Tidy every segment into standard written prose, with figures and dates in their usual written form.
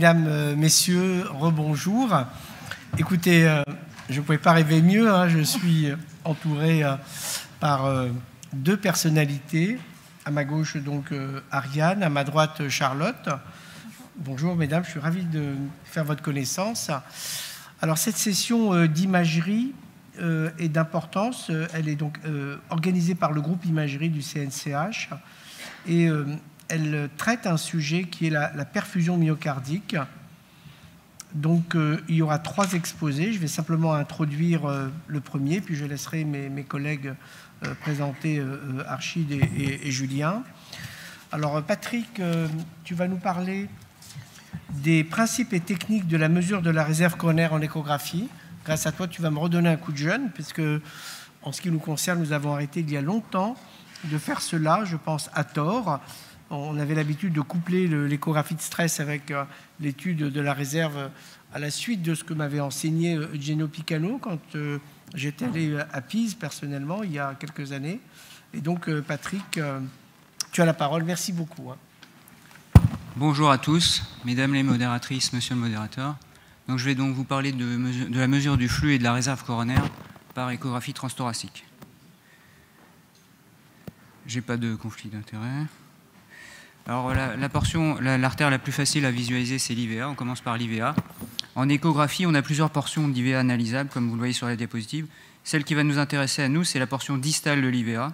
mesdames, messieurs, rebonjour. Écoutez, je ne pouvais pas rêver mieux, hein, je suis entouré par deux personnalités. À ma gauche, donc, Ariane, à ma droite, Charlotte. Bonjour, mesdames, je suis ravi de faire votre connaissance. Alors, cette session d'imagerie est d'importance. Elle est donc organisée par le groupe imagerie du CNCH et elle traite un sujet qui est la perfusion myocardique. Donc, il y aura 3 exposés. Je vais simplement introduire le premier, puis je laisserai mes collègues présenter Archid et Julien. Alors, Patrick, tu vas nous parler des principes et techniques de la mesure de la réserve coronaire en échographie. Grâce à toi, tu vas me redonner un coup de jeune, puisque, en ce qui nous concerne, nous avons arrêté il y a longtemps de faire cela, je pense, à tort. On avait l'habitude de coupler l'échographie de stress avec l'étude de la réserve à la suite de ce que m'avait enseigné Eugenio Picano quand j'étais allé à Pise, personnellement, il y a quelques années. Et donc, Patrick, tu as la parole. Merci beaucoup. Bonjour à tous, mesdames les modératrices, monsieur le modérateur. Donc, je vais donc vous parler de la mesure du flux et de la réserve coronaire par échographie transthoracique. J'ai pas de conflit d'intérêt. Alors, l'artère la plus facile à visualiser, c'est l'IVA. On commence par l'IVA. En échographie, on a plusieurs portions d'IVA analysables, comme vous le voyez sur la diapositive. Celle qui va nous intéresser à nous, c'est la portion distale de l'IVA,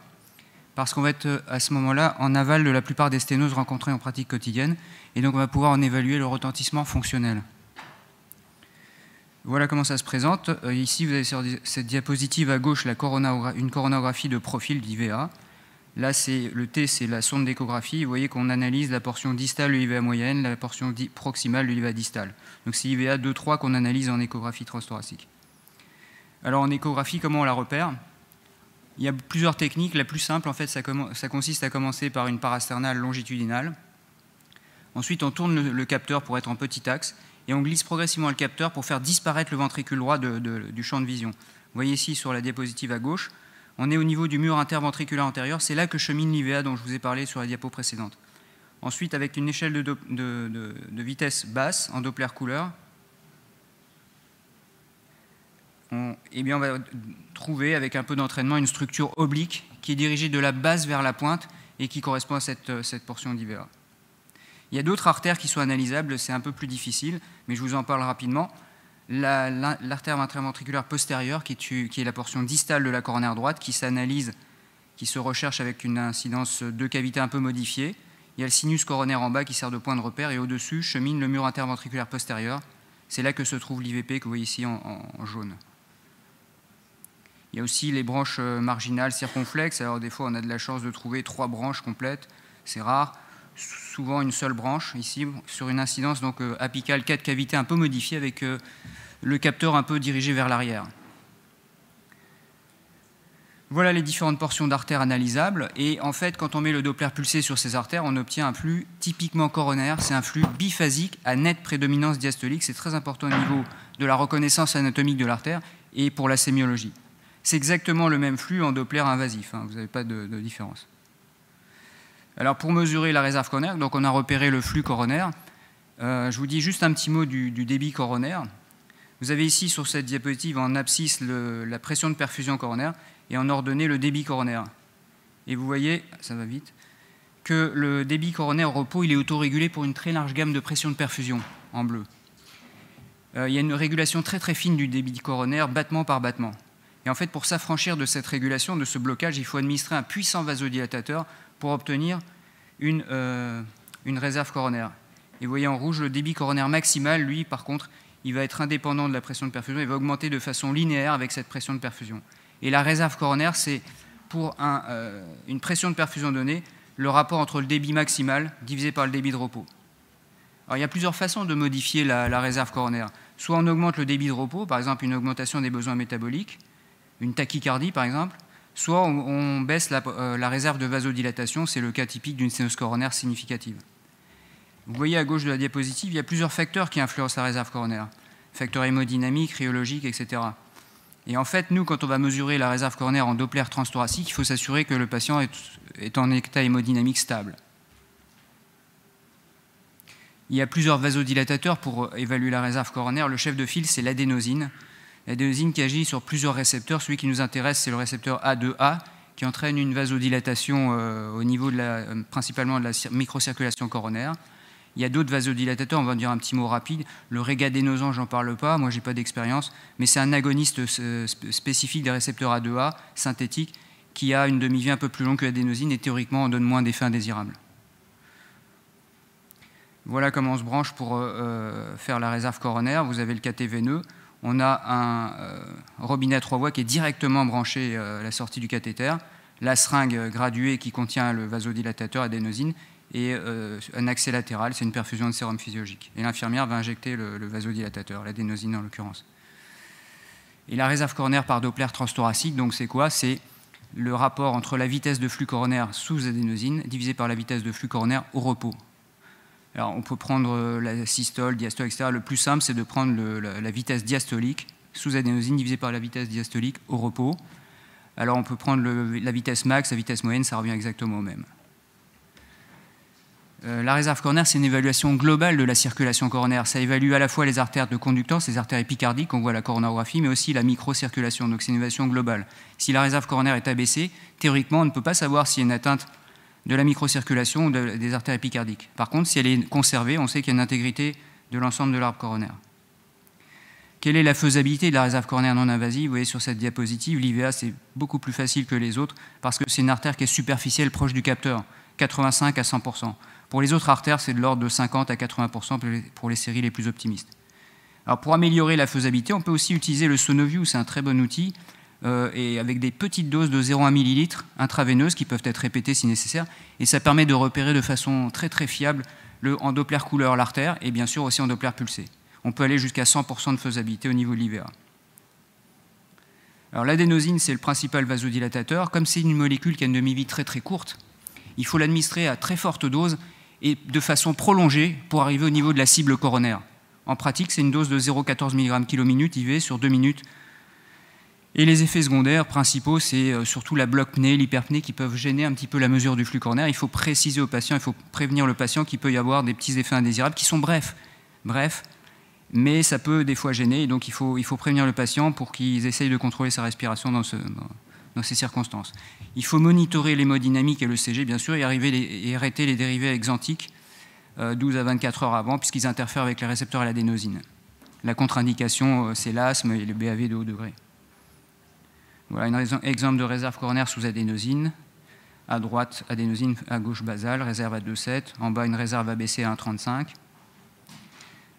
parce qu'on va être à ce moment-là en aval de la plupart des sténoses rencontrées en pratique quotidienne, et donc on va pouvoir en évaluer le retentissement fonctionnel. Voilà comment ça se présente. Ici, vous avez sur cette diapositive à gauche une coronographie de profil d'IVA. Là, le T, c'est la sonde d'échographie. Vous voyez qu'on analyse la portion distale de l'IVA moyenne, la portion proximale de l'IVA distale. Donc c'est l'IVA 2-3 qu'on analyse en échographie transthoracique. Alors en échographie, comment on la repère? Il y a plusieurs techniques. La plus simple, en fait, ça consiste à commencer par une parasternale longitudinale. Ensuite, on tourne le capteur pour être en petit axe et on glisse progressivement le capteur pour faire disparaître le ventricule droit du champ de vision. Vous voyez ici sur la diapositive à gauche, on est au niveau du mur interventriculaire antérieur. C'est là que chemine l'IVA dont je vous ai parlé sur la diapo précédente. Ensuite, avec une échelle de vitesse basse en Doppler couleur, on va trouver, avec un peu d'entraînement, une structure oblique qui est dirigée de la base vers la pointe et qui correspond à cette portion d'IVA. Il y a d'autres artères qui sont analysables, c'est un peu plus difficile, mais je vous en parle rapidement. L'artère interventriculaire postérieure, qui est la portion distale de la coronaire droite, qui s'analyse, qui se recherche avec une incidence de cavité un peu modifiée. Il y a le sinus coronaire en bas qui sert de point de repère, et au-dessus chemine le mur interventriculaire postérieur. C'est là que se trouve l'IVP que vous voyez ici en jaune. Il y a aussi les branches marginales circonflexes. Alors des fois, on a de la chance de trouver 3 branches complètes. C'est rare. Souvent une seule branche, ici, sur une incidence donc, apicale 4 cavités un peu modifiée avec le capteur un peu dirigé vers l'arrière. Voilà les différentes portions d'artères analysables. Et en fait, quand on met le Doppler pulsé sur ces artères, on obtient un flux typiquement coronaire. C'est un flux biphasique à nette prédominance diastolique. C'est très important au niveau de la reconnaissance anatomique de l'artère et pour la sémiologie. C'est exactement le même flux en Doppler invasif. Hein, vous n'avez pas de différence. Alors pour mesurer la réserve coronaire, donc on a repéré le flux coronaire. Je vous dis juste un petit mot du débit coronaire. Vous avez ici sur cette diapositive en abscisse la pression de perfusion coronaire et en ordonnée le débit coronaire. Et vous voyez, ça va vite, que le débit coronaire au repos il est autorégulé pour une très large gamme de pression de perfusion en bleu. Il y a une régulation très très fine du débit coronaire, battement par battement. Et en fait, pour s'affranchir de cette régulation, de ce blocage, il faut administrer un puissant vasodilatateur pour obtenir une réserve coronaire. Et vous voyez en rouge le débit coronaire maximal, lui, par contre, il va être indépendant de la pression de perfusion, il va augmenter de façon linéaire avec cette pression de perfusion. Et la réserve coronaire, c'est pour une pression de perfusion donnée, le rapport entre le débit maximal divisé par le débit de repos. Alors, il y a plusieurs façons de modifier la réserve coronaire. Soit on augmente le débit de repos, par exemple une augmentation des besoins métaboliques, une tachycardie par exemple, soit on baisse la réserve de vasodilatation, c'est le cas typique d'une sténose coronaire significative. Vous voyez à gauche de la diapositive, il y a plusieurs facteurs qui influencent la réserve coronaire. Facteurs hémodynamiques, rhéologiques, etc. Et en fait, nous, quand on va mesurer la réserve coronaire en Doppler transthoracique, il faut s'assurer que le patient est en état hémodynamique stable. Il y a plusieurs vasodilatateurs pour évaluer la réserve coronaire. Le chef de file, c'est l'adénosine. L'adénosine qui agit sur plusieurs récepteurs. Celui qui nous intéresse, c'est le récepteur A2A, qui entraîne une vasodilatation au niveau principalement de la microcirculation coronaire. Il y a d'autres vasodilatateurs, on va en dire un petit mot rapide. Le régadénosan, j'en parle pas, moi j'ai pas d'expérience, mais c'est un agoniste spécifique des récepteurs A2A, synthétique, qui a une demi-vie un peu plus longue que l'adénosine et théoriquement on donne moins d'effets indésirables. Voilà comment on se branche pour faire la réserve coronaire. Vous avez le cathé veineux. On a un robinet à 3 voies qui est directement branché à la sortie du cathéter, la seringue graduée qui contient le vasodilatateur adénosine et un accès latéral, c'est une perfusion de sérum physiologique. Et l'infirmière va injecter le vasodilatateur, l'adénosine en l'occurrence. Et la réserve coronaire par Doppler transthoracique, donc c'est quoi? C'est le rapport entre la vitesse de flux coronaire sous adénosine divisé par la vitesse de flux coronaire au repos. Alors, on peut prendre la systole, diastole, etc. Le plus simple, c'est de prendre la vitesse diastolique sous adénosine divisée par la vitesse diastolique au repos. Alors, on peut prendre la vitesse max, la vitesse moyenne, ça revient exactement au même. La réserve coronaire, c'est une évaluation globale de la circulation coronaire. Ça évalue à la fois les artères de conductance, les artères épicardiques, on voit à la coronarographie, mais aussi la microcirculation. Donc, c'est une évaluation globale. Si la réserve coronaire est abaissée, théoriquement, on ne peut pas savoir s'il y a une atteinte de la microcirculation ou des artères épicardiques. Par contre, si elle est conservée, on sait qu'il y a une intégrité de l'ensemble de l'arbre coronaire. Quelle est la faisabilité de la réserve coronaire non invasive? Vous voyez sur cette diapositive, l'IVA, c'est beaucoup plus facile que les autres parce que c'est une artère qui est superficielle, proche du capteur, 85 à 100%. Pour les autres artères, c'est de l'ordre de 50 à 80% pour les séries les plus optimistes. Alors, pour améliorer la faisabilité, on peut aussi utiliser le Sonoview, c'est un très bon outil, et avec des petites doses de 0,1 ml intraveineuses qui peuvent être répétées si nécessaire, et ça permet de repérer de façon très très fiable en Doppler couleur l'artère et bien sûr aussi en Doppler pulsé. On peut aller jusqu'à 100% de faisabilité au niveau de l'IVA. Alors l'adénosine, c'est le principal vasodilatateur. Comme c'est une molécule qui a une demi-vie très très courte, il faut l'administrer à très forte dose et de façon prolongée pour arriver au niveau de la cible coronaire. En pratique, c'est une dose de 0,14 mg/min IV sur 2 minutes. Et les effets secondaires principaux, c'est surtout la bloc-pnée, l'hyperpnée qui peuvent gêner un petit peu la mesure du flux coronaire. Il faut préciser au patient, il faut prévenir le patient qu'il peut y avoir des petits effets indésirables qui sont brefs, mais ça peut des fois gêner. Et donc il faut prévenir le patient pour qu'ils essayent de contrôler sa respiration dans ces circonstances. Il faut monitorer l'hémodynamique et le CG, bien sûr, et arrêter les dérivés exantiques 12 à 24 heures avant, puisqu'ils interfèrent avec les récepteurs à l'adénosine. La contre-indication, c'est l'asthme et le BAV de haut degré. Voilà un exemple de réserve coronaire sous adénosine. À droite, adénosine, à gauche, basale, réserve à 2,7. En bas, une réserve abaissée à 1,35.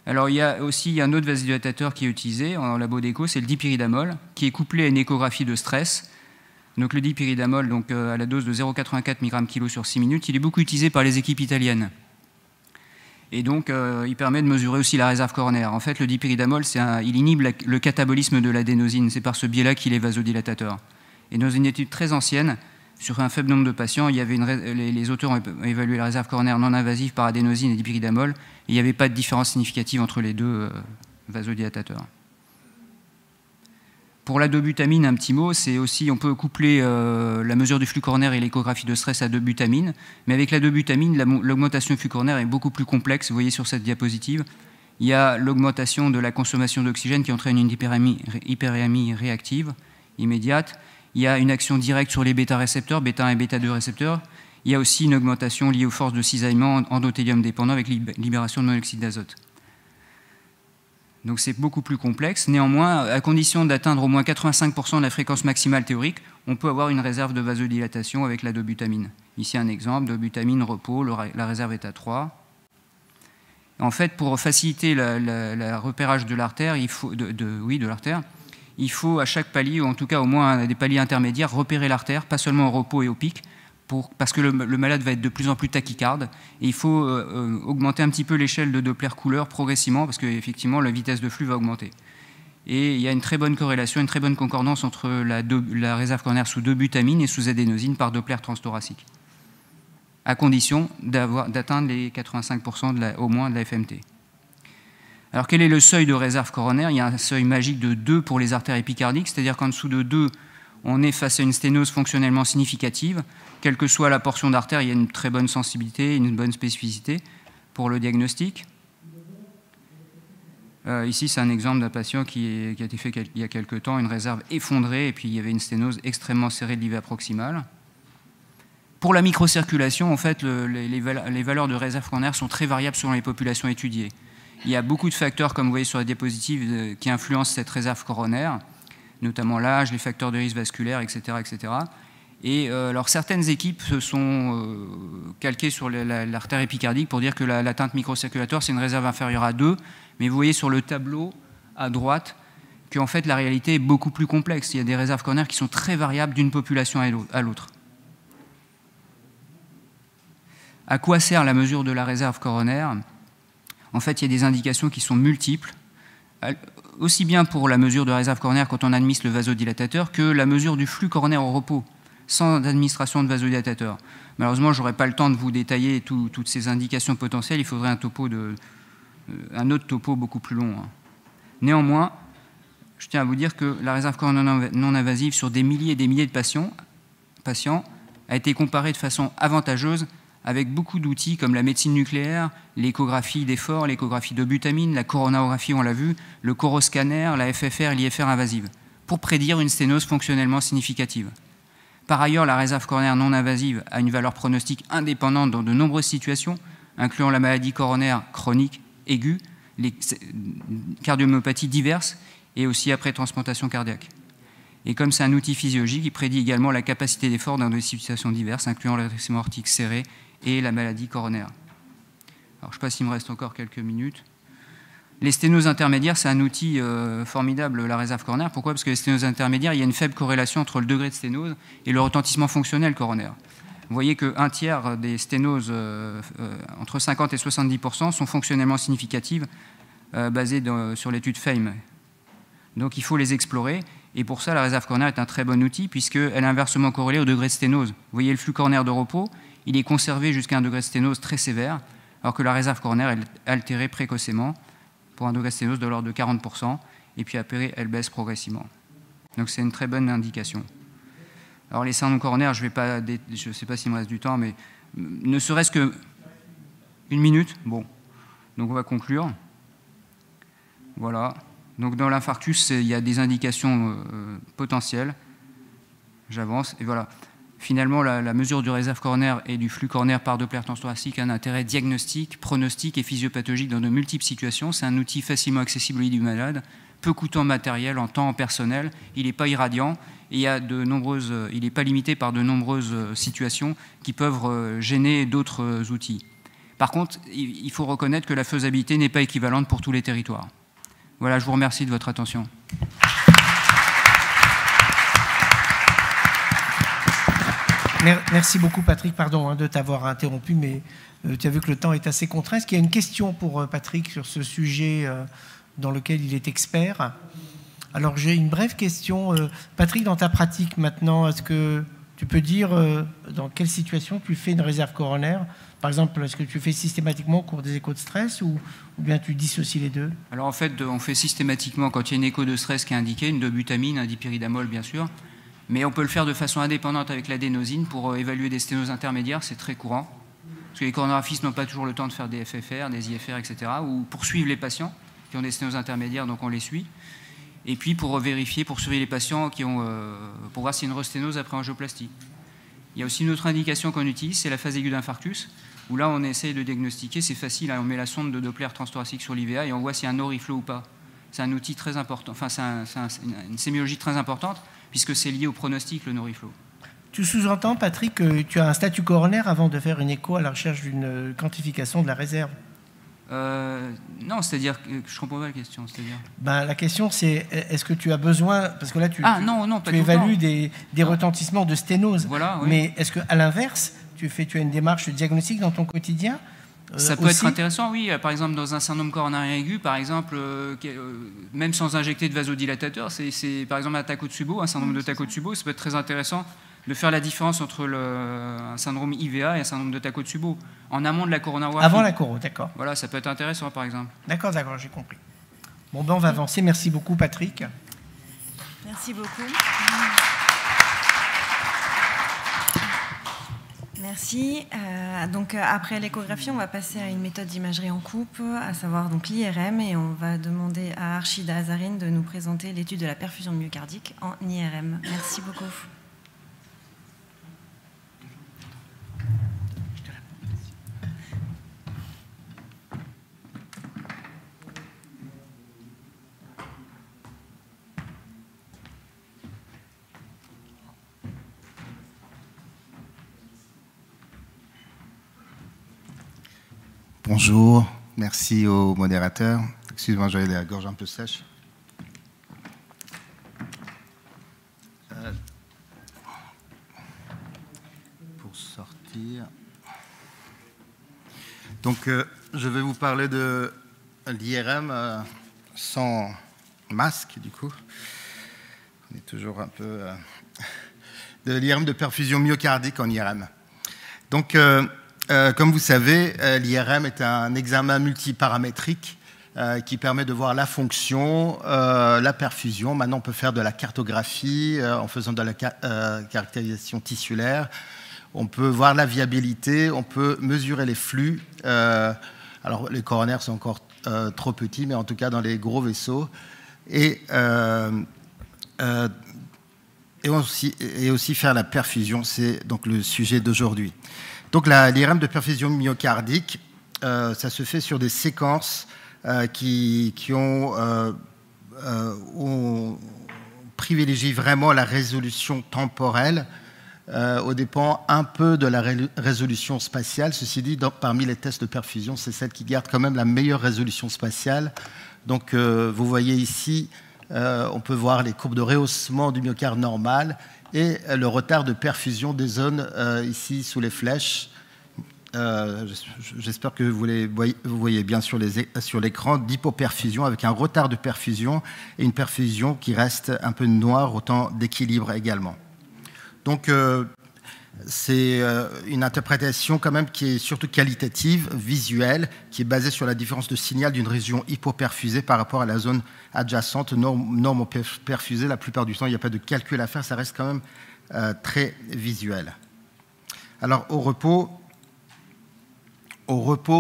Alors, il y a aussi un autre vasodilatateur qui est utilisé en labo d'écho, c'est le dipyridamol, qui est couplé à une échographie de stress. Donc, le dipyridamol, donc, à la dose de 0,84 mg/kg sur 6 minutes, il est beaucoup utilisé par les équipes italiennes. Et donc, il permet de mesurer aussi la réserve coronaire. En fait, le dipyridamol, il inhibe le catabolisme de l'adénosine. C'est par ce biais-là qu'il est vasodilatateur. Et dans une étude très ancienne, sur un faible nombre de patients, les auteurs ont évalué la réserve coronaire non invasive par adénosine et dipyridamol. Et il n'y avait pas de différence significative entre les deux vasodilatateurs. Pour la dobutamine, un petit mot, c'est aussi, on peut coupler la mesure du flux coronaire et l'échographie de stress à dobutamine, mais avec la dobutamine, l'augmentation du flux coronaire est beaucoup plus complexe. Vous voyez sur cette diapositive, il y a l'augmentation de la consommation d'oxygène qui entraîne une hyperémie réactive immédiate. Il y a une action directe sur les bêta-récepteurs, bêta 1 et bêta 2 récepteurs. Il y a aussi une augmentation liée aux forces de cisaillement endothélium dépendant avec libération de monoxyde d'azote. Donc c'est beaucoup plus complexe. Néanmoins, à condition d'atteindre au moins 85% de la fréquence maximale théorique, on peut avoir une réserve de vasodilatation avec la dobutamine. Ici un exemple, dobutamine, repos, la réserve est à 3. En fait, pour faciliter le repérage de l'artère, il faut à chaque palier, ou en tout cas au moins des paliers intermédiaires, repérer l'artère, pas seulement au repos et au pic, parce que le malade va être de plus en plus tachycarde, et il faut augmenter un petit peu l'échelle de Doppler couleur progressivement, parce qu'effectivement la vitesse de flux va augmenter. Et il y a une très bonne corrélation, une très bonne concordance entre la réserve coronaire sous dobutamine et sous adénosine par Doppler transthoracique, à condition d'atteindre les 85% au moins de la FMT. Alors quel est le seuil de réserve coronaire? Il y a un seuil magique de 2 pour les artères épicardiques, c'est-à-dire qu'en dessous de 2, on est face à une sténose fonctionnellement significative. Quelle que soit la portion d'artère, il y a une très bonne sensibilité, une bonne spécificité pour le diagnostic. Ici, c'est un exemple d'un patient qui a été fait il y a quelques temps, une réserve effondrée, et puis il y avait une sténose extrêmement serrée de l'IVA proximale. Pour la microcirculation, en fait, les valeurs de réserve coronaire sont très variables selon les populations étudiées. Il y a beaucoup de facteurs, comme vous voyez sur la diapositive, qui influencent cette réserve coronaire, notamment l'âge, les facteurs de risque vasculaire, etc. etc. Et alors, certaines équipes se sont calquées sur l'artère épicardique pour dire que l'atteinte microcirculatoire, c'est une réserve inférieure à 2, mais vous voyez sur le tableau à droite qu'en fait, la réalité est beaucoup plus complexe. Il y a des réserves coronaires qui sont très variables d'une population à l'autre. À quoi sert la mesure de la réserve coronaire? En fait, il y a des indications qui sont multiples, aussi bien pour la mesure de la réserve coronaire quand on administre le vasodilatateur que la mesure du flux coronaire au repos, sans administration de vasodilatateur. Malheureusement, je n'aurai pas le temps de vous détailler toutes ces indications potentielles, il faudrait un autre topo beaucoup plus long. Néanmoins, je tiens à vous dire que la réserve coronaire non invasive sur des milliers et des milliers de patients a été comparée de façon avantageuse avec beaucoup d'outils comme la médecine nucléaire, l'échographie d'effort, l'échographie de butamine, la coronarographie, on l'a vu, le coroscanner, la FFR, l'IFR invasive, pour prédire une sténose fonctionnellement significative. Par ailleurs, la réserve coronaire non invasive a une valeur pronostique indépendante dans de nombreuses situations, incluant la maladie coronaire chronique aiguë, les cardiomyopathies diverses et aussi après transplantation cardiaque. Et comme c'est un outil physiologique, il prédit également la capacité d'effort dans des situations diverses, incluant le rétrécissement aortique serré et la maladie coronaire. Alors, je ne sais pas s'il me reste encore quelques minutes. Les sténoses intermédiaires, c'est un outil formidable, la réserve coronaire. Pourquoi? Parce que les sténoses intermédiaires, il y a une faible corrélation entre le degré de sténose et le retentissement fonctionnel coronaire. Vous voyez qu'un tiers des sténoses, entre 50 et 70%, sont fonctionnellement significatives, basées sur l'étude FAME. Donc il faut les explorer. Et pour ça, la réserve coronaire est un très bon outil puisqu'elle est inversement corrélée au degré de sténose. Vous voyez le flux coronaire de repos, il est conservé jusqu'à un degré de sténose très sévère, alors que la réserve coronaire est altérée précocement pour un degré de sténose de l'ordre de 40%, et puis après, elle baisse progressivement. Donc c'est une très bonne indication. Alors les syndromes coronaires, je ne sais pas s'il me reste du temps, mais ne serait-ce que une minute, bon. Donc on va conclure. Voilà. Donc dans l'infarctus, il y a des indications potentielles. J'avance, et voilà. Finalement, la mesure du réserve coronaire et du flux coronaire par Doppler transthoracique a un intérêt diagnostique, pronostique et physiopathologique dans de multiples situations. C'est un outil facilement accessible au lit du malade, peu coûteux en matériel, en temps, en personnel. Il n'est pas irradiant et il n'est pas limité par de nombreuses situations qui peuvent gêner d'autres outils. Par contre, il faut reconnaître que la faisabilité n'est pas équivalente pour tous les territoires. Voilà, je vous remercie de votre attention. Merci beaucoup Patrick, pardon de t'avoir interrompu, mais tu as vu que le temps est assez contraint. Est-ce qu'il y a une question pour Patrick sur ce sujet dans lequel il est expert? Alors j'ai une brève question. Patrick, dans ta pratique maintenant, est-ce que tu peux dire dans quelle situation tu fais une réserve coronaire? Par exemple, est-ce que tu fais systématiquement au cours des échos de stress ou bien tu dissocies les deux? Alors en fait, on fait systématiquement quand il y a une écho de stress qui est indiquée, une dobutamine, un dipyridamol bien sûr, mais on peut le faire de façon indépendante avec l'adénosine pour évaluer des sténoses intermédiaires, c'est très courant. Parce que les coronarographistes n'ont pas toujours le temps de faire des FFR, des IFR, etc. ou pour suivre les patients qui ont des sténoses intermédiaires, donc on les suit. Et puis pour vérifier, pour surveiller les patients pour voir s'il y a une resténose après angioplastie. Il y a aussi une autre indication qu'on utilise, c'est la phase aiguë d'infarctus, où là on essaye de diagnostiquer, c'est facile, on met la sonde de Doppler transthoracique sur l'IVA et on voit s'il y a un no-reflow ou pas. C'est un outil très important, enfin c'est une sémiologie très importante, puisque c'est lié au pronostic, le no-reflow. Tu sous-entends, Patrick, que tu as un statut coronaire avant de faire une écho à la recherche d'une quantification de la réserve? Non, c'est-à-dire que je ne comprends pas la question. La question, c'est est-ce que tu as besoin, parce que là, tu évalues des retentissements de sténose, voilà, oui. Mais est-ce qu'à l'inverse, tu as une démarche diagnostique dans ton quotidien? Ça peut être intéressant, oui. Par exemple, dans un syndrome coronarien aigu, par exemple, même sans injecter de vasodilatateur, c'est par exemple un Takotsubo, un syndrome de Takotsubo, ça peut être très intéressant de faire la différence entre un syndrome IVA et un syndrome de Takotsubo, en amont de la coronarographie. Avant la coro, d'accord. Voilà, ça peut être intéressant, par exemple. D'accord, j'ai compris. Bon, on va avancer. Merci beaucoup, Patrick. Merci beaucoup. Merci. Donc après l'échographie, on va passer à une méthode d'imagerie en coupe, à savoir donc l'IRM, et on va demander à Arshida Azarine de nous présenter l'étude de la perfusion myocardique en IRM. Merci beaucoup. Bonjour, merci au modérateur. Excusez-moi, j'avais la gorge un peu sèche. Pour sortir. Donc, je vais vous parler de l'IRM sans masque, du coup. On est toujours un peu... de l'IRM de perfusion myocardique en IRM. Donc, comme vous savez, l'IRM est un examen multiparamétrique qui permet de voir la fonction, la perfusion. Maintenant, on peut faire de la cartographie en faisant de la caractérisation tissulaire. On peut voir la viabilité, on peut mesurer les flux. Alors, les coronaires sont encore trop petits, mais en tout cas dans les gros vaisseaux. Et aussi faire la perfusion, c'est donc le sujet d'aujourd'hui. Donc l'IRM de perfusion myocardique, ça se fait sur des séquences qui privilégient vraiment la résolution temporelle au dépend un peu de la résolution spatiale. Ceci dit, parmi les tests de perfusion, c'est celle qui garde quand même la meilleure résolution spatiale. Donc vous voyez ici, on peut voir les courbes de rehaussement du myocarde normal et le retard de perfusion des zones ici sous les flèches. J'espère que vous voyez bien sur l'écran d'hypoperfusion avec un retard de perfusion et une perfusion qui reste un peu noire au temps d'équilibre également. Donc c'est une interprétation quand même qui est surtout qualitative, visuelle, qui est basée sur la différence de signal d'une région hypoperfusée par rapport à la zone adjacente normoperfusée. La plupart du temps, il n'y a pas de calcul à faire, ça reste quand même très visuel. Alors au repos,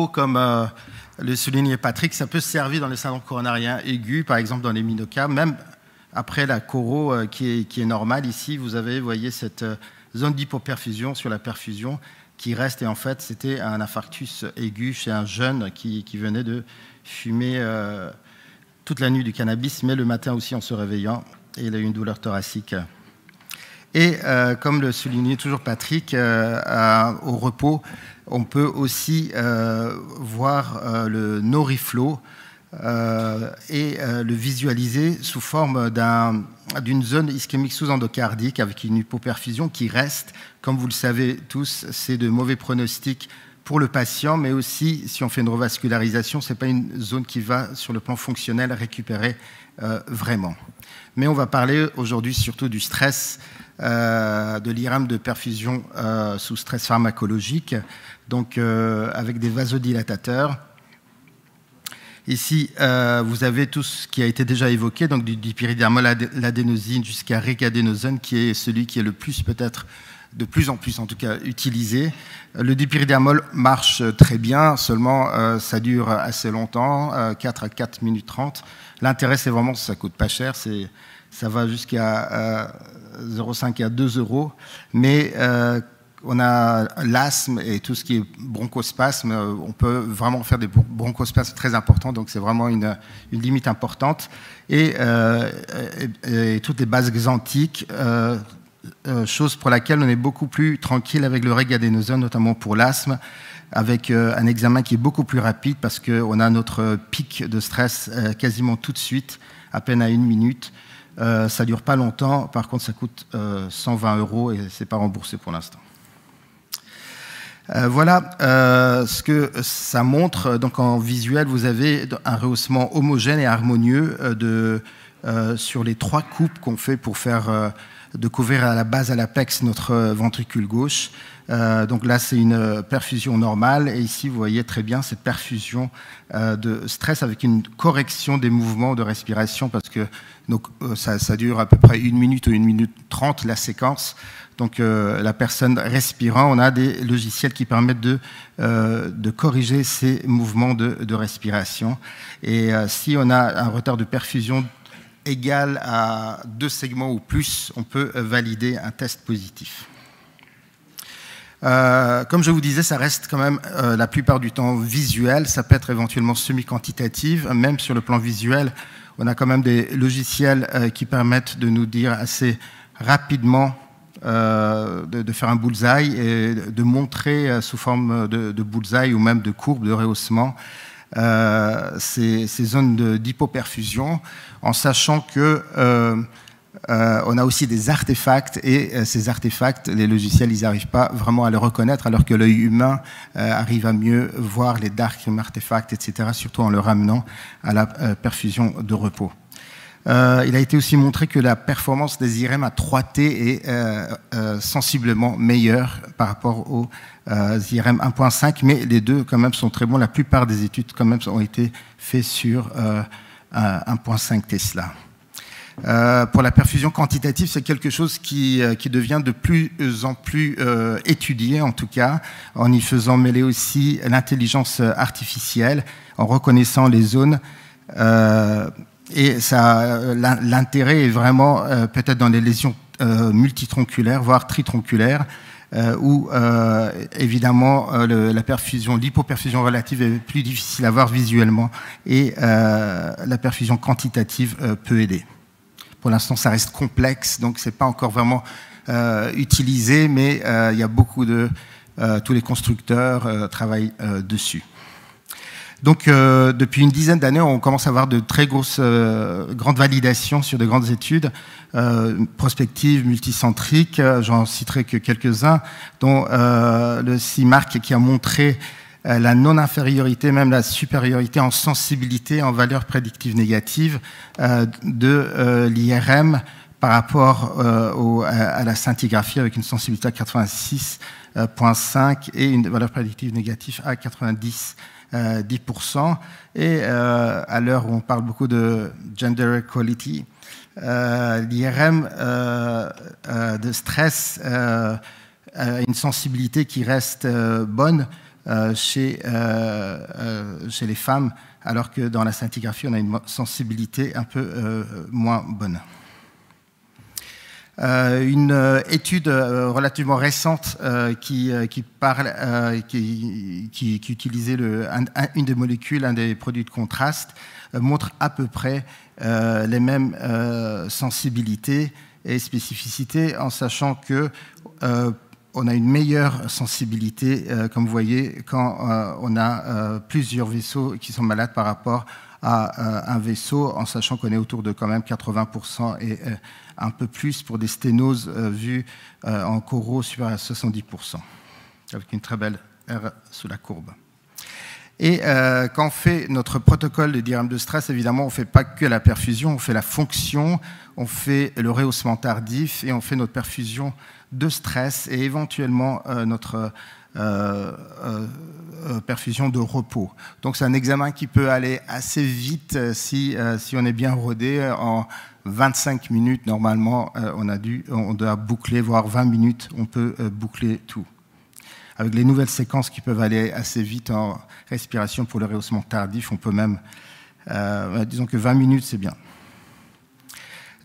comme le soulignait Patrick, ça peut se servir dans les syndromes coronariens aigus, par exemple dans les myocardes, même après la choro qui est normale. Ici, vous voyez cette zone d'hypoperfusion sur la perfusion qui reste, et en fait c'était un infarctus aigu chez un jeune qui venait de fumer toute la nuit du cannabis, mais le matin aussi en se réveillant, et il a eu une douleur thoracique. Et comme le soulignait toujours Patrick, au repos, on peut aussi voir le no-reflow et le visualiser sous forme d'une zone ischémique sous-endocardique avec une hypoperfusion qui reste. Comme vous le savez tous, c'est de mauvais pronostics pour le patient, mais aussi, si on fait une revascularisation, ce n'est pas une zone qui va, sur le plan fonctionnel, récupérer vraiment. Mais on va parler aujourd'hui surtout du stress, de l'IRM de perfusion sous stress pharmacologique, donc avec des vasodilatateurs. Ici, vous avez tout ce qui a été déjà évoqué, donc du dipyridamol à l'adénosine jusqu'à régadénosine, qui est celui qui est le plus, peut-être, de plus en plus en tout cas, utilisé. Le dipyridamol marche très bien, seulement ça dure assez longtemps, 4 à 4 minutes 30. L'intérêt, c'est vraiment que ça ne coûte pas cher, ça va jusqu'à 0,5 à 2 €, mais on a l'asthme et tout ce qui est bronchospasme, on peut vraiment faire des bronchospasmes très importants, donc c'est vraiment une limite importante. Et toutes les bases xanthiques, chose pour laquelle on est beaucoup plus tranquille avec le régadénosone, notamment pour l'asthme, avec un examen qui est beaucoup plus rapide parce qu'on a notre pic de stress quasiment tout de suite, à peine à 1 minute. Ça ne dure pas longtemps, par contre ça coûte 120 € et ce n'est pas remboursé pour l'instant. Voilà ce que ça montre. Donc en visuel, vous avez un rehaussement homogène et harmonieux sur les 3 coupes qu'on fait pour faire de couvrir à la base à l'apex notre ventricule gauche. Donc là, c'est une perfusion normale. Et ici, vous voyez très bien cette perfusion de stress avec une correction des mouvements de respiration parce que donc, ça dure à peu près 1 minute ou 1 minute 30 la séquence. Donc la personne respirant, on a des logiciels qui permettent de corriger ces mouvements de respiration. Et si on a un retard de perfusion égal à 2 segments ou plus, on peut valider un test positif. Comme je vous disais, ça reste quand même la plupart du temps visuel, ça peut être éventuellement semi-quantitatif, même sur le plan visuel, on a quand même des logiciels qui permettent de nous dire assez rapidement de faire un bullseye et de montrer sous forme de bullseye ou même de courbe de rehaussement ces zones d'hypoperfusion, en sachant que on a aussi des artefacts et ces artefacts, les logiciels, ils n'arrivent pas vraiment à les reconnaître, alors que l'œil humain arrive à mieux voir les darkroom artefacts, etc., surtout en le ramenant à la perfusion de repos. Il a été aussi montré que la performance des IRM à 3T est sensiblement meilleure par rapport aux IRM 1.5, mais les deux quand même sont très bons. La plupart des études quand même ont été faites sur 1.5 Tesla. Pour la perfusion quantitative, c'est quelque chose qui devient de plus en plus étudié, en tout cas, en y faisant mêler aussi l'intelligence artificielle, en reconnaissant les zones. Et l'intérêt est vraiment peut-être dans les lésions multitronculaires, voire tritronculaires, où évidemment l'hypoperfusion relative est plus difficile à voir visuellement et la perfusion quantitative peut aider. Pour l'instant, ça reste complexe, donc c'est pas encore vraiment utilisé, mais il y a beaucoup tous les constructeurs travaillent dessus. Donc, depuis une dizaine d'années, on commence à avoir de très grandes validations sur de grandes études prospectives, multicentriques. J'en citerai que quelques-uns, dont le CIMARC qui a montré la non-infériorité, même la supériorité en sensibilité, en valeur prédictive négative de l'IRM par rapport à la scintigraphie avec une sensibilité à 86,5 et une valeur prédictive négative à 90%. Et à l'heure où on parle beaucoup de gender equality, l'IRM de stress a une sensibilité qui reste bonne chez les femmes, alors que dans la scintigraphie, on a une sensibilité un peu moins bonne. Une étude relativement récente qui utilisait une des molécules, un des produits de contraste, montre à peu près les mêmes sensibilités et spécificités, en sachant que on a une meilleure sensibilité, comme vous voyez, quand on a plusieurs vaisseaux qui sont malades par rapport à un vaisseau, en sachant qu'on est autour de quand même 80% et un peu plus pour des sténoses vues en coraux supérieurs à 70%, avec une très belle R sous la courbe. Et quand on fait notre protocole de diagramme de stress, évidemment, on ne fait pas que la perfusion, on fait la fonction, on fait le rehaussement tardif et on fait notre perfusion de stress et éventuellement notre perfusion de repos. Donc c'est un examen qui peut aller assez vite si on est bien rodé. En 25 minutes, normalement, on doit boucler, voire 20 minutes, on peut boucler tout. Avec les nouvelles séquences qui peuvent aller assez vite en respiration pour le rehaussement tardif, on peut même, disons que 20 minutes, c'est bien.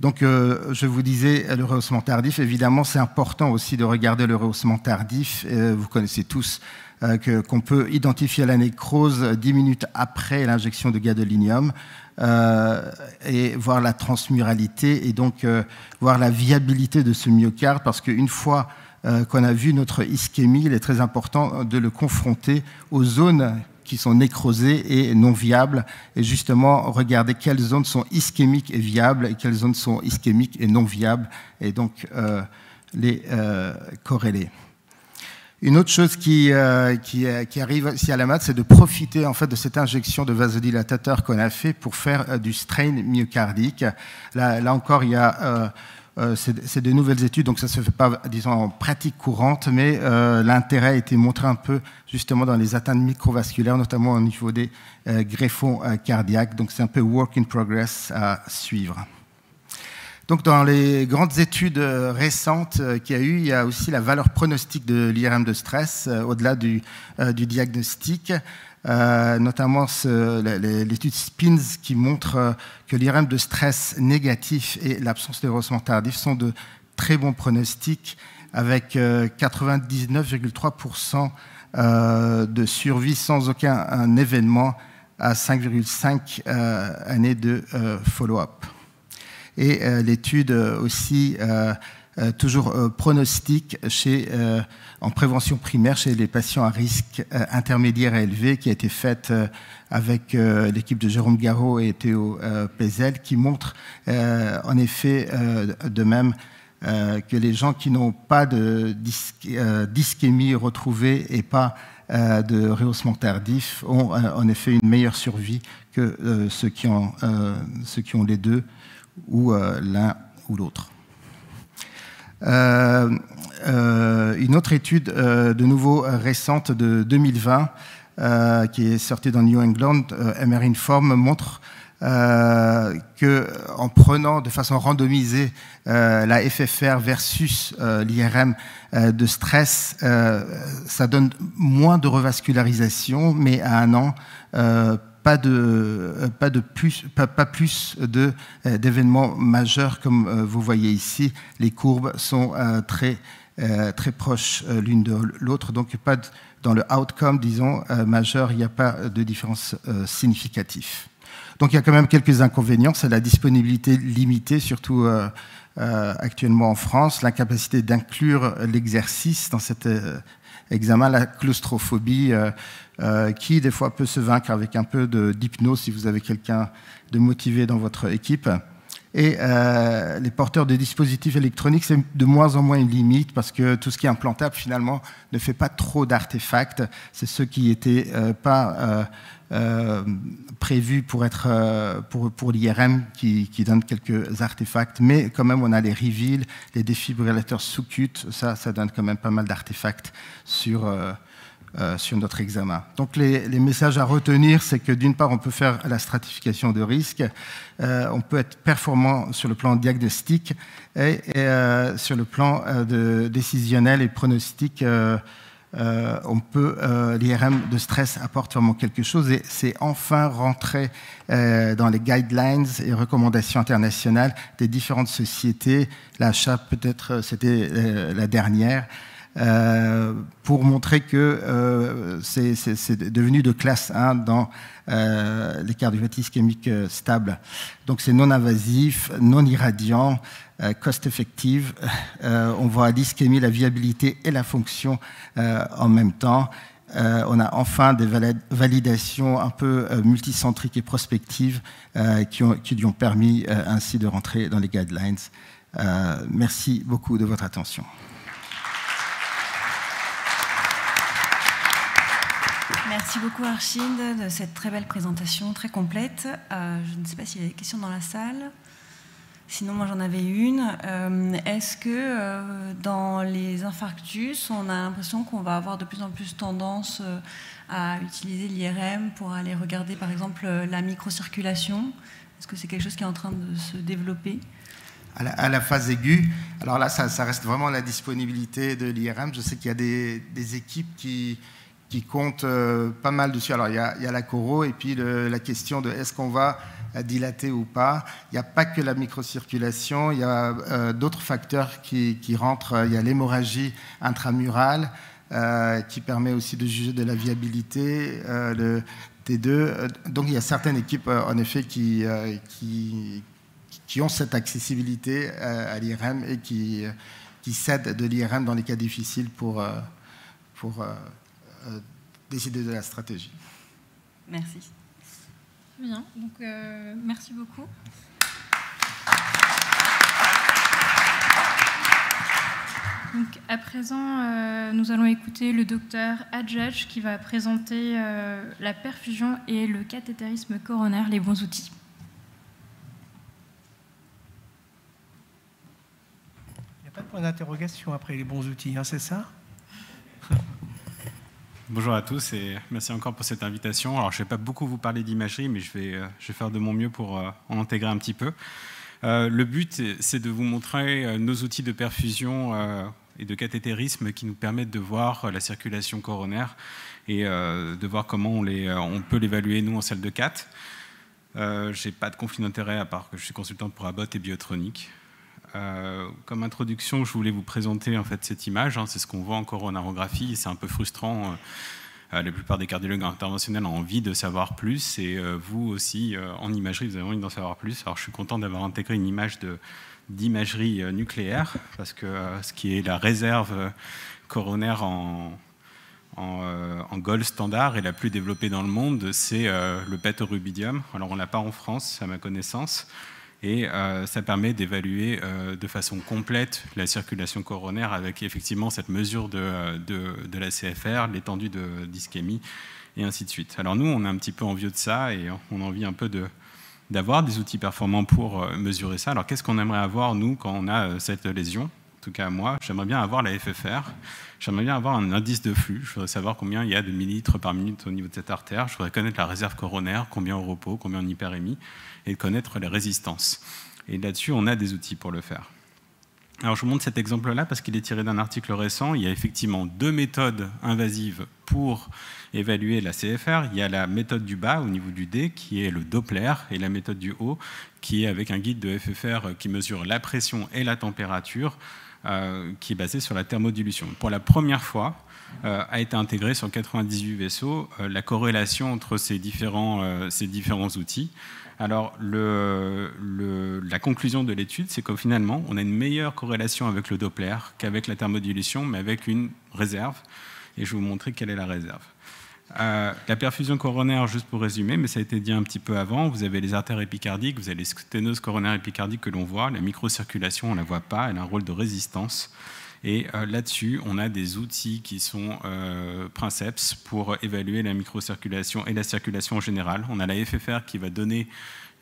Donc, je vous disais, le rehaussement tardif, évidemment, c'est important aussi de regarder le rehaussement tardif. Vous connaissez tous qu'on peut identifier la nécrose 10 minutes après l'injection de gadolinium et voir la transmuralité et donc voir la viabilité de ce myocarde, parce qu'une fois qu'on a vu notre ischémie, il est très important de le confronter aux zones qui sont nécrosées et non viables, et justement regarder quelles zones sont ischémiques et viables et quelles zones sont ischémiques et non viables, et donc les corréler. Une autre chose qui arrive aussi à la mode, c'est de profiter en fait de cette injection de vasodilatateurs qu'on a fait pour faire du strain myocardique. Là encore, il y a c'est de nouvelles études, donc ça se fait pas, disons, en pratique courante, mais l'intérêt a été montré un peu justement dans les atteintes microvasculaires, notamment au niveau des greffons cardiaques. Donc c'est un peu work in progress à suivre. Donc, dans les grandes études récentes qu'il y a eu, il y a aussi la valeur pronostique de l'IRM de stress, au-delà du diagnostic, notamment l'étude SPINS qui montre que l'IRM de stress négatif et l'absence de rehaussement tardif sont de très bons pronostics, avec 99,3% de survie sans aucun événement à 5,5 années de follow-up. Et l'étude aussi, toujours pronostique en prévention primaire chez les patients à risque intermédiaire et élevé, qui a été faite avec l'équipe de Jérôme Garot et Théo Pézel, qui montre en effet de même que les gens qui n'ont pas de d'ischémie retrouvée et pas de rehaussement tardif ont en effet une meilleure survie que ceux qui ont les deux, ou l'un ou l'autre. Une autre étude de nouveau récente de 2020 qui est sortie dans New England, MR Inform, montre qu'en prenant de façon randomisée la FFR versus l'IRM de stress, ça donne moins de revascularisation, mais à un an, pas plus d'événements majeurs comme vous voyez ici. Les courbes sont très proches l'une de l'autre, donc pas dans le outcome, disons, majeur, il n'y a pas de différence significative. Donc il y a quand même quelques inconvénients, c'est la disponibilité limitée, surtout actuellement en France, l'incapacité d'inclure l'exercice dans cet examen, la claustrophobie qui des fois peut se vaincre avec un peu d'hypnose si vous avez quelqu'un de motivé dans votre équipe. Et les porteurs de dispositifs électroniques, c'est de moins en moins une limite parce que tout ce qui est implantable finalement ne fait pas trop d'artefacts. C'est ceux qui n'étaient pas prévus pour l'IRM qui donnent quelques artefacts, mais quand même on a les reveals, les défibrillateurs sous-cut, ça donne quand même pas mal d'artefacts sur notre examen. Donc les messages à retenir, c'est que d'une part, on peut faire la stratification de risque, on peut être performant sur le plan diagnostique et sur le plan décisionnel et pronostic, l'IRM de stress apporte vraiment quelque chose et c'est enfin rentré dans les guidelines et recommandations internationales des différentes sociétés. La CHAP, peut-être, c'était la dernière. Pour montrer que c'est devenu de classe 1 dans les cardiopathies ischémiques stables. Donc c'est non invasif, non irradiant, cost-effective. On voit l'ischémie, la viabilité et la fonction en même temps. On a enfin des validations un peu multicentriques et prospectives qui lui ont permis ainsi de rentrer dans les guidelines. Merci beaucoup de votre attention. Merci beaucoup Archid de cette très belle présentation, très complète. Je ne sais pas s'il y a des questions dans la salle. Sinon, moi j'en avais une. Est-ce que dans les infarctus, on a l'impression qu'on va avoir de plus en plus tendance à utiliser l'IRM pour aller regarder par exemple la microcirculation? Est-ce que c'est quelque chose qui est en train de se développer? À la phase aiguë, alors là ça reste vraiment la disponibilité de l'IRM. Je sais qu'il y a des équipes qui comptent pas mal dessus. Alors il y a la Coro et puis la question de est-ce qu'on va dilater ou pas. Il n'y a pas que la microcirculation, il y a d'autres facteurs qui rentrent. Il y a l'hémorragie intramurale qui permet aussi de juger de la viabilité, le T2. Donc il y a certaines équipes en effet qui ont cette accessibilité à l'IRM et qui cèdent de l'IRM dans les cas difficiles pour décider de la stratégie. Merci. Bien, donc merci beaucoup. Donc, à présent, nous allons écouter le docteur Hadjadj qui va présenter la perfusion et le cathétérisme coronaire, les bons outils. Il n'y a pas de point d'interrogation après les bons outils, hein, c'est ça? Bonjour à tous et merci encore pour cette invitation. Alors, je ne vais pas beaucoup vous parler d'imagerie, mais je vais faire de mon mieux pour en intégrer un petit peu. Le but, c'est de vous montrer nos outils de perfusion et de cathétérisme qui nous permettent de voir la circulation coronaire et de voir comment on peut l'évaluer, nous, en salle de cath. Je n'ai pas de conflit d'intérêt à part que je suis consultante pour Abbott et Biotronic. Comme introduction, je voulais vous présenter en fait cette image. C'est ce qu'on voit en coronarographie et c'est un peu frustrant. La plupart des cardiologues interventionnels ont envie de savoir plus et vous aussi, en imagerie, vous avez envie d'en savoir plus. Alors, je suis content d'avoir intégré une image d'imagerie nucléaire parce que ce qui est la réserve coronaire en gold standard et la plus développée dans le monde, c'est le PET au rubidium. Alors, on ne l'a pas en France, à ma connaissance. Et ça permet d'évaluer de façon complète la circulation coronaire avec effectivement cette mesure de la CFR, l'étendue de d'ischémie et ainsi de suite. Alors nous, on est un petit peu envieux de ça et on a envie un peu d'avoir des outils performants pour mesurer ça. Alors qu'est-ce qu'on aimerait avoir, nous, quand on a cette lésion? En tout cas, moi, j'aimerais bien avoir la FFR. J'aimerais bien avoir un indice de flux. Je voudrais savoir combien il y a de millilitres par minute au niveau de cette artère. Je voudrais connaître la réserve coronaire, combien au repos, combien en hyperémie, et connaître les résistances. Et là-dessus, on a des outils pour le faire. Alors, je vous montre cet exemple-là parce qu'il est tiré d'un article récent. Il y a effectivement 2 méthodes invasives pour évaluer la CFR. Il y a la méthode du bas, au niveau du D, qui est le Doppler, et la méthode du haut, qui est avec un guide de FFR qui mesure la pression et la température, qui est basé sur la thermodilution. Pour la première fois, a été intégrée sur 98 vaisseaux la corrélation entre ces différents outils. Alors, la conclusion de l'étude, c'est qu'au finalement, on a une meilleure corrélation avec le Doppler qu'avec la thermodilution, mais avec une réserve. Et je vais vous montrer quelle est la réserve. La perfusion coronaire, juste pour résumer, mais ça a été dit un petit peu avant, vous avez les artères épicardiques, vous avez les sténoses coronaires épicardiques que l'on voit, la microcirculation, on ne la voit pas, elle a un rôle de résistance. Et là-dessus, on a des outils qui sont princeps pour évaluer la microcirculation et la circulation en général. On a la FFR qui va donner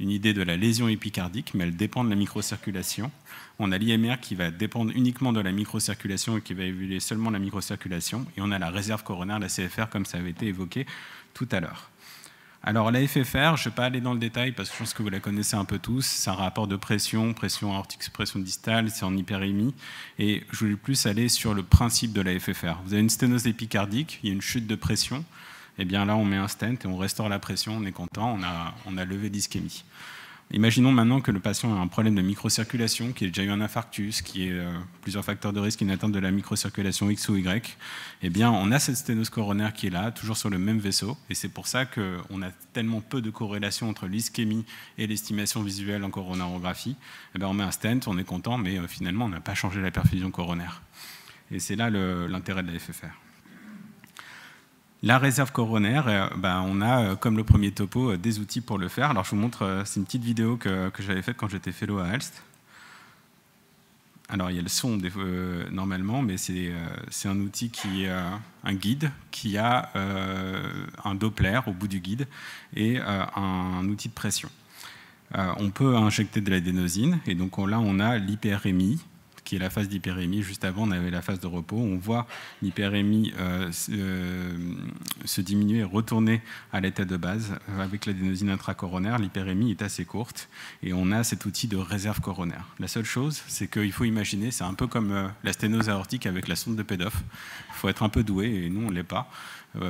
une idée de la lésion épicardique, mais elle dépend de la microcirculation. On a l'IMR qui va dépendre uniquement de la microcirculation et qui va évaluer seulement la microcirculation. Et on a la réserve coronaire, la CFR, comme ça avait été évoqué tout à l'heure. Alors la FFR, je ne vais pas aller dans le détail parce que je pense que vous la connaissez un peu tous. C'est un rapport de pression aortique, pression distale, c'est en hyperémie. Et je voulais plus aller sur le principe de la FFR. Vous avez une sténose épicardique, il y a une chute de pression. Et bien là, on met un stent et on restaure la pression, on est content, on a levé l'ischémie. Imaginons maintenant que le patient a un problème de microcirculation, qu'il a déjà eu un infarctus, qui est plusieurs facteurs de risque, une atteinte de la microcirculation X ou Y. Eh bien, on a cette sténose coronaire qui est là, toujours sur le même vaisseau. Et c'est pour ça qu'on a tellement peu de corrélation entre l'ischémie et l'estimation visuelle en coronarographie. Eh bien, on met un stent, on est content, mais finalement, on n'a pas changé la perfusion coronaire. Et c'est là l'intérêt de la FFR. La réserve coronaire, on a, comme le premier topo, des outils pour le faire. Alors je vous montre, c'est une petite vidéo que j'avais faite quand j'étais fellow à Alst. Alors il y a le son normalement, mais c'est un outil qui est un guide qui a un Doppler au bout du guide et un outil de pression. On peut injecter de l'adénosine et donc là on a l'hyperémie, qui est la phase d'hyperémie. Juste avant, on avait la phase de repos. On voit l'hyperémie se diminuer et retourner à l'état de base. Avec l'adénosine intracoronaire, l'hyperémie est assez courte et on a cet outil de réserve coronaire. La seule chose, c'est qu'il faut imaginer, c'est un peu comme la sténose aortique avec la sonde de Pedoff. Il faut être un peu doué, et nous, on ne l'est pas,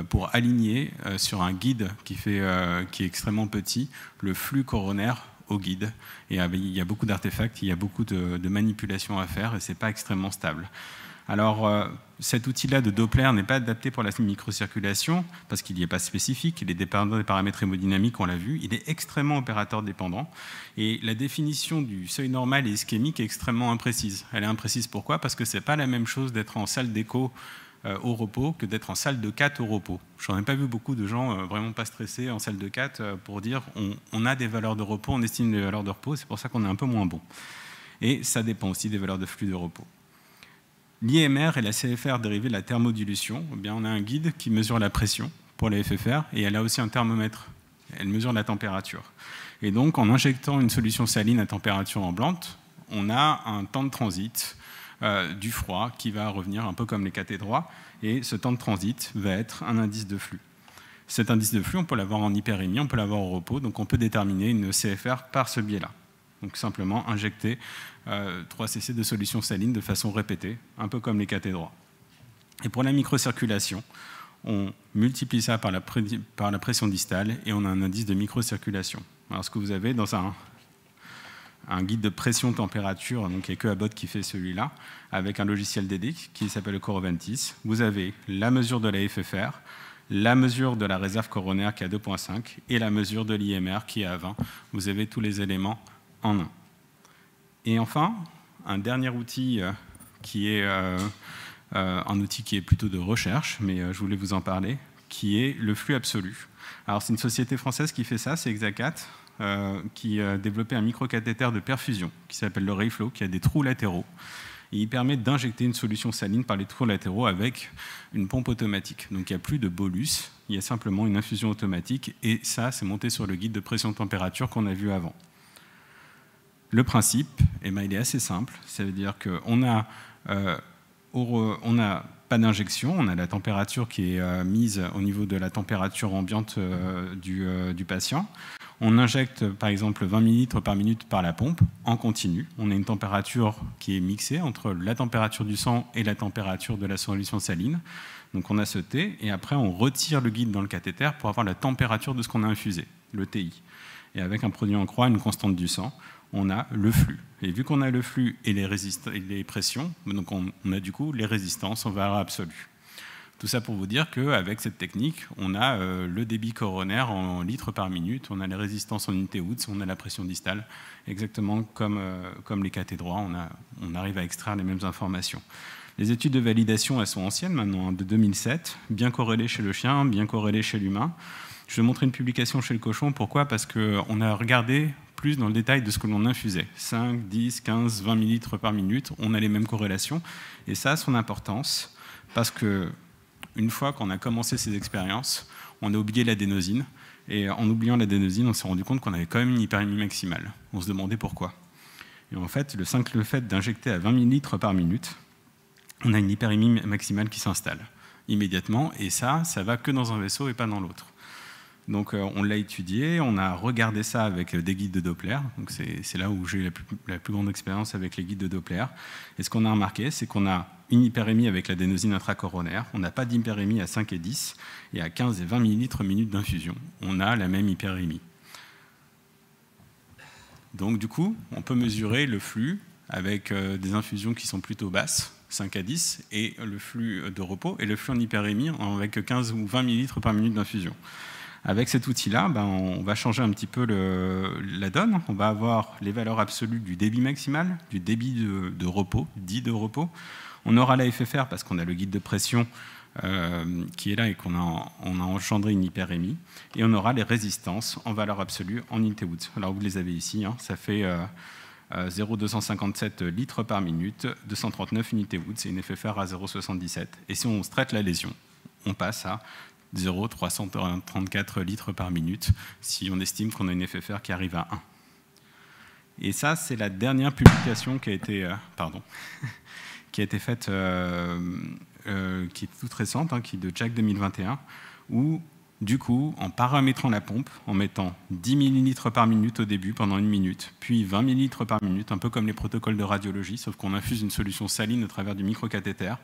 pour aligner sur un guide qui est extrêmement petit, le flux coronaire au guide. Et il y a beaucoup d'artefacts, il y a beaucoup de manipulations à faire et ce n'est pas extrêmement stable. Alors, cet outil-là de Doppler n'est pas adapté pour la microcirculation parce qu'il n'y est pas spécifique, il est dépendant des paramètres hémodynamiques, on l'a vu, il est extrêmement opérateur dépendant et la définition du seuil normal et ischémique est extrêmement imprécise. Elle est imprécise pourquoi? Parce que ce n'est pas la même chose d'être en salle d'écho au repos que d'être en salle de cath au repos. Je n'en ai pas vu beaucoup de gens vraiment pas stressés en salle de cath pour dire on a des valeurs de repos, on estime des valeurs de repos, c'est pour ça qu'on est un peu moins bon. Et ça dépend aussi des valeurs de flux de repos. l'IMR et la CFR dérivée de la thermodilution, eh bien, on a un guide qui mesure la pression pour la FFR et elle a aussi un thermomètre. Elle mesure la température. Et donc, en injectant une solution saline à température ambiante, on a un temps de transit du froid qui va revenir un peu comme les cathédrals. Et ce temps de transit va être un indice de flux. Cet indice de flux, on peut l'avoir en hyperémie, on peut l'avoir au repos. Donc, on peut déterminer une CFR par ce biais-là. Donc, simplement injecter 3 cc de solution saline de façon répétée, un peu comme les cathédrals. Et pour la microcirculation, on multiplie ça par la pression distale et on a un indice de microcirculation. Alors, ce que vous avez dans un guide de pression-température, donc il n'y a que Abbott qui fait celui-là, avec un logiciel dédié qui s'appelle le Coroventis, vous avez la mesure de la FFR, la mesure de la réserve coronaire qui est à 2,5 et la mesure de l'IMR qui est à 20. Vous avez tous les éléments en un. Et enfin, un dernier outil qui est un outil qui est plutôt de recherche, mais je voulais vous en parler, qui est le flux absolu. Alors c'est une société française qui fait ça, c'est Exacat, qui a développé un microcathéter de perfusion qui s'appelle le Rayflow, qui a des trous latéraux. Et il permet d'injecter une solution saline par les trous latéraux avec une pompe automatique. Donc il n'y a plus de bolus, il y a simplement une infusion automatique. Et ça, c'est monté sur le guide de pression-température qu'on a vu avant. Le principe, eh bien, il est assez simple. Ça veut dire qu'on a, pas d'injection, on a la température qui est mise au niveau de la température ambiante du patient. On injecte par exemple 20 ml par minute par la pompe en continu. On a une température qui est mixée entre la température du sang et la température de la solution saline. Donc on a ce T et après on retire le guide dans le cathéter pour avoir la température de ce qu'on a infusé, le TI. Et avec un produit en croix, une constante du sang, on a le flux. Et vu qu'on a le flux et les pressions, donc on a du coup les résistances en valeur absolue. Tout ça pour vous dire qu'avec cette technique, on a le débit coronaire en litres par minute, on a les résistances en unité Woods, on a la pression distale, exactement comme les cathédrals, on arrive à extraire les mêmes informations. Les études de validation, elles sont anciennes maintenant, de 2007, bien corrélées chez le chien, bien corrélées chez l'humain. Je vais montrer une publication chez le cochon, pourquoi ? Parce qu'on a regardé plus dans le détail de ce que l'on infusait. 5, 10, 15, 20 millilitres par minute, on a les mêmes corrélations. Et ça a son importance, parce que une fois qu'on a commencé ces expériences, on a oublié l'adénosine. Et en oubliant l'adénosine, on s'est rendu compte qu'on avait quand même une hyperémie maximale. On se demandait pourquoi. Et en fait, le simple fait d'injecter à 20 millilitres par minute, on a une hyperémie maximale qui s'installe immédiatement. Et ça va que dans un vaisseau et pas dans l'autre. Donc on l'a étudié, on a regardé ça avec des guides de Doppler. Donc c'est là où j'ai eu la plus grande expérience avec les guides de Doppler. Et ce qu'on a remarqué, c'est qu'on a une hyperémie avec l'adénosine intracoronaire. On n'a pas d'hyperémie à 5 et 10. Et à 15 et 20 millilitres minute d'infusion, on a la même hyperémie. Donc du coup, on peut mesurer le flux avec des infusions qui sont plutôt basses, 5 à 10, et le flux de repos, et le flux en hyperémie avec 15 ou 20 millilitres par minute d'infusion. Avec cet outil-là, on va changer un petit peu la donne. On va avoir les valeurs absolues du débit maximal, du débit de repos, dit de repos. On aura la FFR parce qu'on a le guide de pression qui est là et qu'on a engendré une hyperémie. Et on aura les résistances en valeur absolue en unité Woods. Alors vous les avez ici, hein, ça fait 0,257 litres par minute, 239 unités Woods et une FFR à 0,77. Et si on traite la lésion, on passe à 0,334 litres par minute si on estime qu'on a une FFR qui arrive à 1. Et ça, c'est la dernière publication qui a été, qui a été faite, qui est toute récente, hein, qui est de Jack 2021, où, du coup, en paramétrant la pompe, en mettant 10 millilitres par minute au début pendant 1 minute, puis 20 millilitres par minute, un peu comme les protocoles de radiologie, sauf qu'on infuse une solution saline au travers du microcathéter,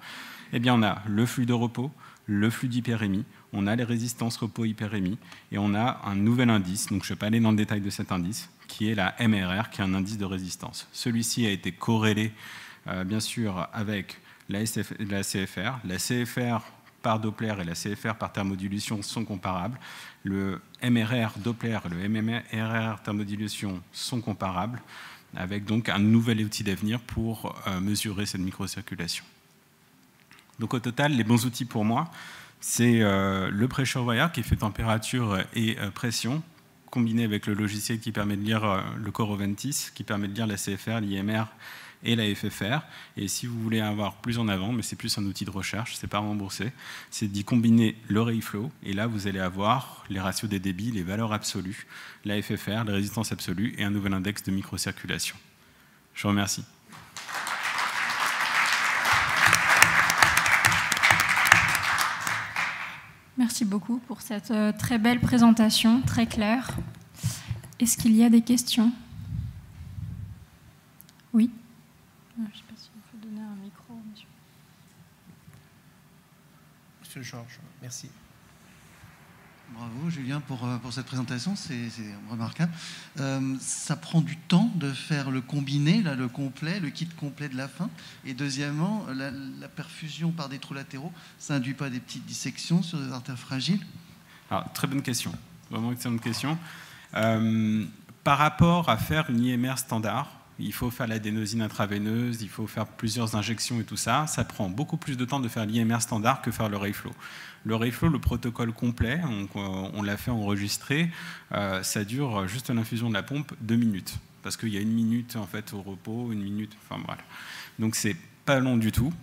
eh bien, on a le flux de repos, le flux d'hyperémie, on a les résistances repos-hyperémie, et on a un nouvel indice, donc je ne vais pas aller dans le détail de cet indice, qui est la MRR, qui est un indice de résistance. Celui-ci a été corrélé, bien sûr, avec la CFR. La CFR par Doppler et la CFR par thermodilution sont comparables. Le MRR Doppler et le MRR thermodilution sont comparables, avec donc un nouvel outil d'avenir pour mesurer cette microcirculation. Donc au total, les bons outils pour moi, c'est le pressure wire qui fait température et pression, combiné avec le logiciel qui permet de lire le Coroventis, qui permet de lire la CFR, l'IMR et la FFR. Et si vous voulez avoir plus en avant, mais c'est plus un outil de recherche, c'est pas remboursé, c'est d'y combiner le RayFlow, et là vous allez avoir les ratios des débits, les valeurs absolues, la FFR, les résistances absolues, et un nouvel index de microcirculation. Je vous remercie. Merci beaucoup pour cette très belle présentation, très claire. Est-ce qu'il y a des questions? Oui. Je ne sais pas s'il faut donner un micro, monsieur. Monsieur Georges, merci. Bravo Julien pour cette présentation, c'est remarquable. Ça prend du temps de faire le combiné, là, le complet, le kit complet de la fin. Et deuxièmement, la perfusion par des trous latéraux, ça n'induit pas des petites dissections sur des artères fragiles? Alors, très bonne question, vraiment excellente question. Par rapport à faire une IMR standard, il faut faire l'adénosine intraveineuse, il faut faire plusieurs injections et tout ça. Ça prend beaucoup plus de temps de faire l'IMR standard que faire le RayFlow. Le RayFlow, le protocole complet, on l'a fait enregistrer, ça dure juste l'infusion de la pompe 2 minutes. Parce qu'il y a 1 minute en fait, au repos, 1 minute, enfin voilà. Donc c'est pas long du tout.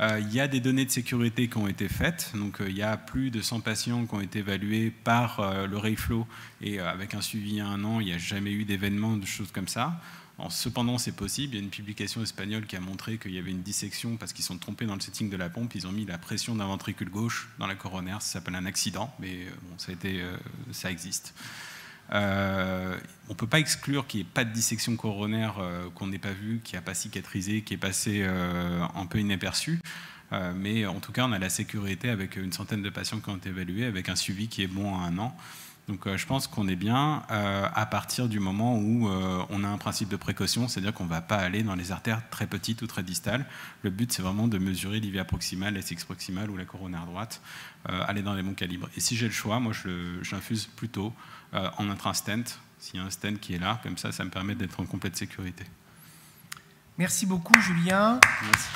Il y a des données de sécurité qui ont été faites. Donc il y a plus de 100 patients qui ont été évalués par le RayFlow et avec un suivi à 1 an, il n'y a jamais eu d'événement, de choses comme ça. Cependant, c'est possible. Il y a une publication espagnole qui a montré qu'il y avait une dissection parce qu'ils sont trompés dans le setting de la pompe. Ils ont mis la pression d'un ventricule gauche dans la coronaire. Ça s'appelle un accident, mais bon, ça existe. On ne peut pas exclure qu'il n'y ait pas de dissection coronaire qu'on n'ait pas vue, qui n'a pas cicatrisé, qui est passé un peu inaperçu. Mais en tout cas, on a la sécurité avec une centaine de patients qui ont été évalués, avec un suivi qui est bon à 1 an. Donc je pense qu'on est bien à partir du moment où on a un principe de précaution, c'est-à-dire qu'on ne va pas aller dans les artères très petites ou très distales. Le but, c'est vraiment de mesurer l'IVA proximale, la SX proximale ou la coronaire droite, aller dans les bons calibres. Et si j'ai le choix, moi, j'infuse plutôt en intra-stent, s'il y a un stent qui est là, comme ça me permet d'être en complète sécurité. Merci beaucoup, Julien. Merci.